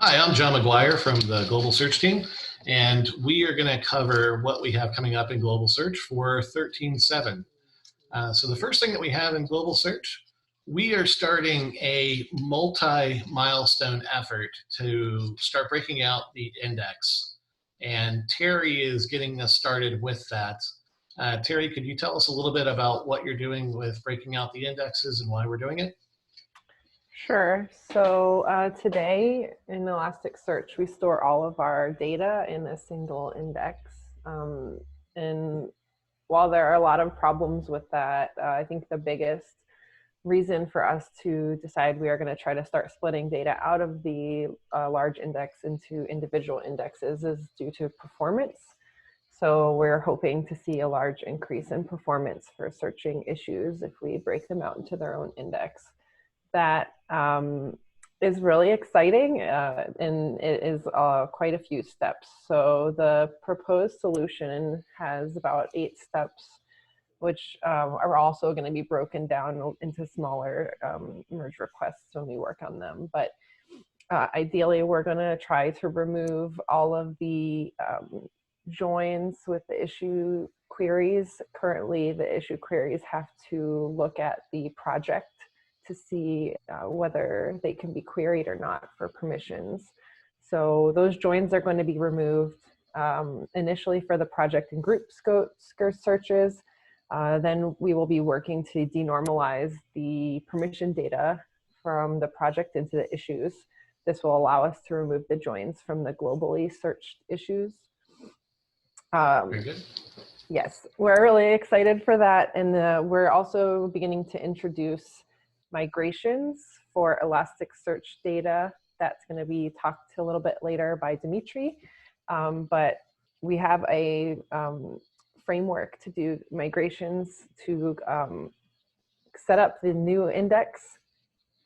Hi, I'm John McGuire from the Global Search team, and we are going to cover what we have coming up in Global Search for 13.7. So the first thing that we have in Global Search, we are starting a multi-milestone effort to start breaking out the index. And Terry is getting us started with that. Terry, could you tell us a little bit about what you're doing with breaking out the indexes and why we're doing it? Sure. So today in Elasticsearch, we store all of our data in a single index. And while there are a lot of problems with that, I think the biggest reason for us to decide we are going to try to start splitting data out of the large index into individual indexes is due to performance. So we're hoping to see a large increase in performance for searching issues if we break them out into their own index. That is really exciting, and it is quite a few steps. So the proposed solution has about 8 steps, which are also going to be broken down into smaller merge requests when we work on them. But ideally, we're going to try to remove all of the joins with the issue queries. Currently, the issue queries have to look at the project to see whether they can be queried or not for permissions. So those joins are going to be removed initially for the project and group scope searches. Then we will be working to denormalize the permission data from the project into the issues. This will allow us to remove the joins from the globally searched issues. Very good. Yes, we're really excited for that. And we're also beginning to introduce migrations for Elasticsearch data. That's going to be talked to a little bit later by Dimitri. But we have a framework to do migrations to set up the new index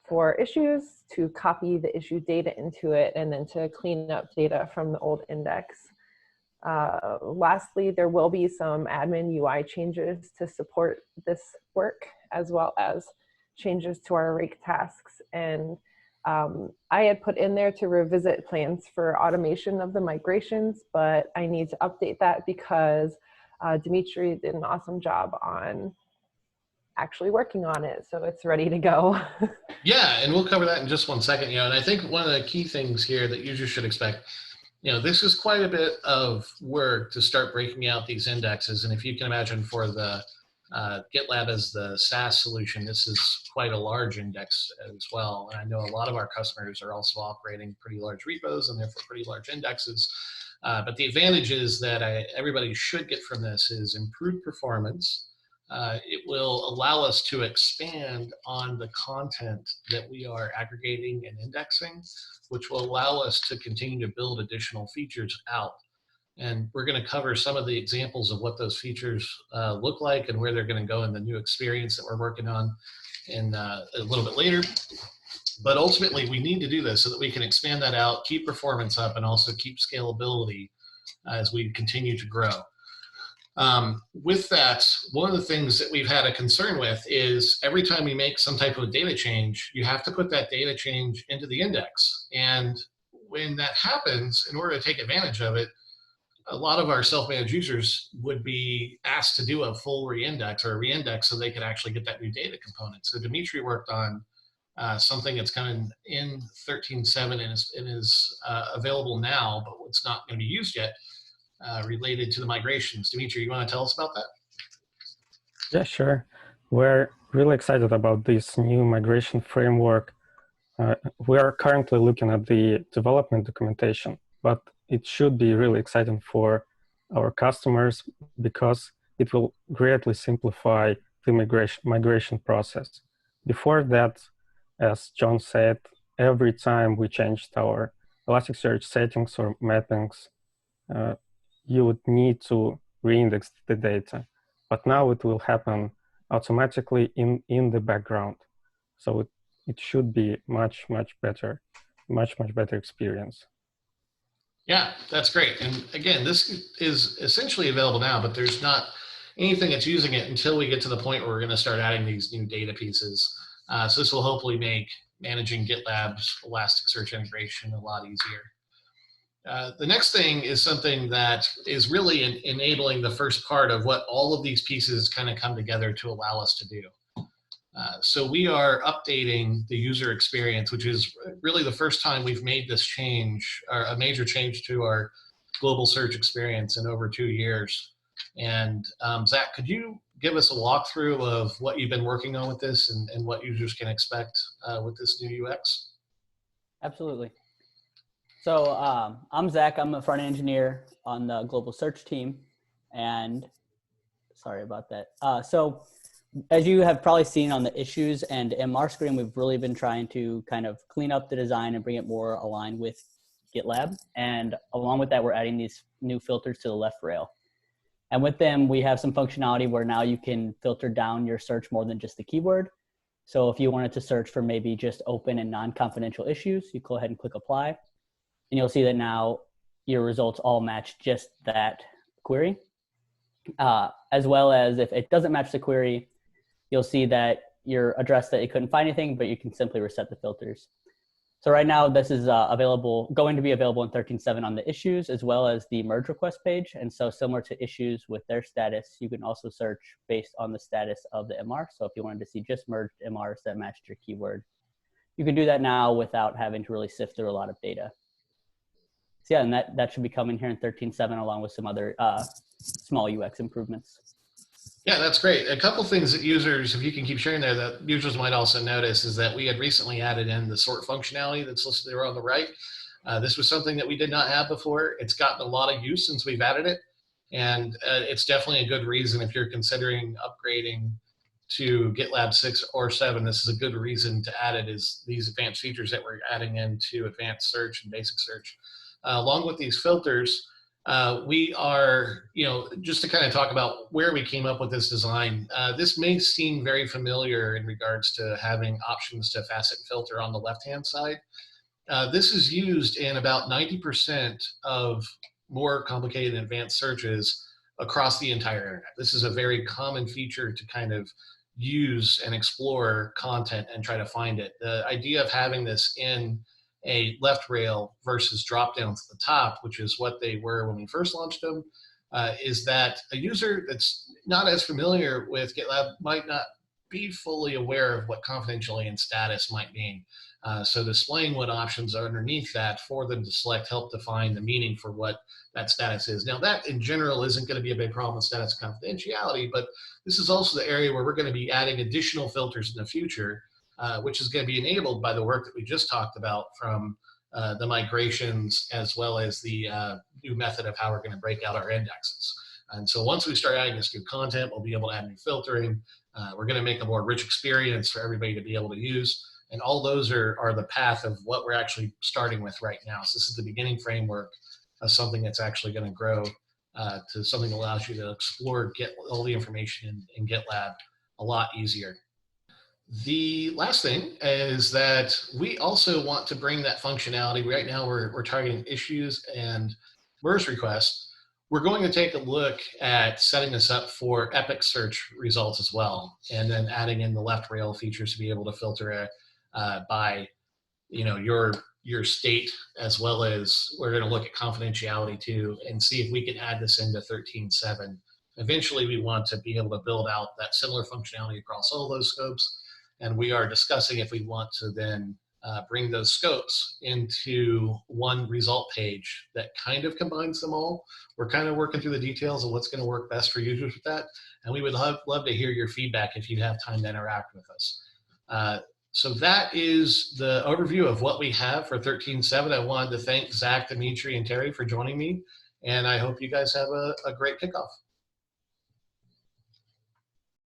for issues, to copy the issue data into it, and then to clean up data from the old index. Lastly, there will be some admin UI changes to support this work, as well as changes to our rake tasks. And I had put in there to revisit plans for automation of the migrations, but I need to update that because Dimitri did an awesome job on actually working on it, so it's ready to go. Yeah, and we'll cover that in just one second. And I think one of the key things here that users should expect, this is quite a bit of work to start breaking out these indexes. And if you can imagine for the GitLab as the SaaS solution, this is quite a large index as well. And I know a lot of our customers are also operating pretty large repos and therefore pretty large indexes. But the advantages that everybody should get from this is improved performance. It will allow us to expand on the content that we are aggregating and indexing, which will allow us to continue to build additional features out. And we're going to cover some of the examples of what those features look like and where they're going to go in the new experience that we're working on in a little bit later. But ultimately, we need to do this so that we can expand that out, keep performance up, and also keep scalability as we continue to grow. With that, one of the things that we've had a concern with is every time we make some type of data change, you have to put that data change into the index. And when that happens, in order to take advantage of it, a lot of our self-managed users would be asked to do a full reindex or a reindex so they could actually get that new data component. So Dimitri worked on something that's coming in 13.7 and is available now, but it's not going to be used yet. Related to the migrations. Dimitri, you want to tell us about that? Yeah, sure. We're really excited about this new migration framework. We are currently looking at the development documentation, but it should be really exciting for our customers because it will greatly simplify the migration process. Before that, as John said, every time we changed our Elasticsearch settings or mappings, you would need to reindex the data, but now it will happen automatically in the background. So it should be much better experience. Yeah, that's great. And again, this is essentially available now, but there's not anything that's using it until we get to the point where we're going to start adding these new data pieces. So this will hopefully make managing GitLab's Elasticsearch integration a lot easier. The next thing is something that is really enabling the first part of what all of these pieces kind of come together to allow us to do. So we are updating the user experience, which is really the first time we've made this change, or a major change to our global search experience in over 2 years. And Zach, could you give us a walkthrough of what you've been working on with this and what users can expect with this new UX? Absolutely. So I'm Zach. I'm a front end engineer on the global search team. And sorry about that. So as you have probably seen on the issues and MR screen, we've really been trying to kind of clean up the design and bring it more aligned with GitLab. And along with that, we're adding these new filters to the left rail. And with them, we have some functionality where now you can filter down your search more than just the keyword. So if you wanted to search for maybe just open and non-confidential issues, you go ahead and click apply. And you'll see that now your results all match just that query. As well as if it doesn't match the query, you'll see that you're addressed that it couldn't find anything, but you can simply reset the filters. So right now this is going to be available in 13.7 on the issues as well as the merge request page. And so similar to issues with their status, you can also search based on the status of the MR. So if you wanted to see just merged MRs that matched your keyword, you can do that now without having to really sift through a lot of data. So yeah, and that should be coming here in 13.7 along with some other small UX improvements. Yeah, that's great. A couple things that users, if you can keep sharing there, that users might also notice is that we had recently added in the sort functionality that's listed there on the right. This was something that we did not have before. It's gotten a lot of use since we've added it. And it's definitely a good reason if you're considering upgrading to GitLab 6 or 7, this is a good reason to add it, is these advanced features that we're adding into advanced search and basic search. Along with these filters, we are, just to kind of talk about where we came up with this design, this may seem very familiar in regards to having options to facet filter on the left-hand side. This is used in about 90% of more complicated and advanced searches across the entire internet. This is a very common feature to kind of use and explore content and try to find it. The idea of having this in a left rail versus drop downs at the top, which is what they were when we first launched them, is that a user that's not as familiar with GitLab might not be fully aware of what confidentiality and status might mean. So displaying what options are underneath that for them to select help define the meaning for what that status is. Now that in general isn't going to be a big problem with status confidentiality, but this is also the area where we're going to be adding additional filters in the future, which is going to be enabled by the work that we just talked about from the migrations as well as the new method of how we're going to break out our indexes. And so once we start adding this new content, we'll be able to add new filtering. We're going to make a more rich experience for everybody to be able to use. And all those are the path of what we're actually starting with right now. So this is the beginning framework of something that's actually going to grow to something that allows you to explore, get all the information in GitLab a lot easier. The last thing is that we also want to bring that functionality. Right now we're targeting issues and merge requests. We're going to take a look at setting this up for epic search results as well, and then adding in the left rail features to be able to filter it by your state, as well as we're going to look at confidentiality too and see if we can add this into 13.7. Eventually we want to be able to build out that similar functionality across all those scopes. And we are discussing if we want to then bring those scopes into one result page that kind of combines them all. We're kind of working through the details of what's going to work best for users with that. And we would love to hear your feedback if you have time to interact with us. So that is the overview of what we have for 13.7. I wanted to thank Zach, Dimitri, and Terry for joining me. And I hope you guys have a great kickoff.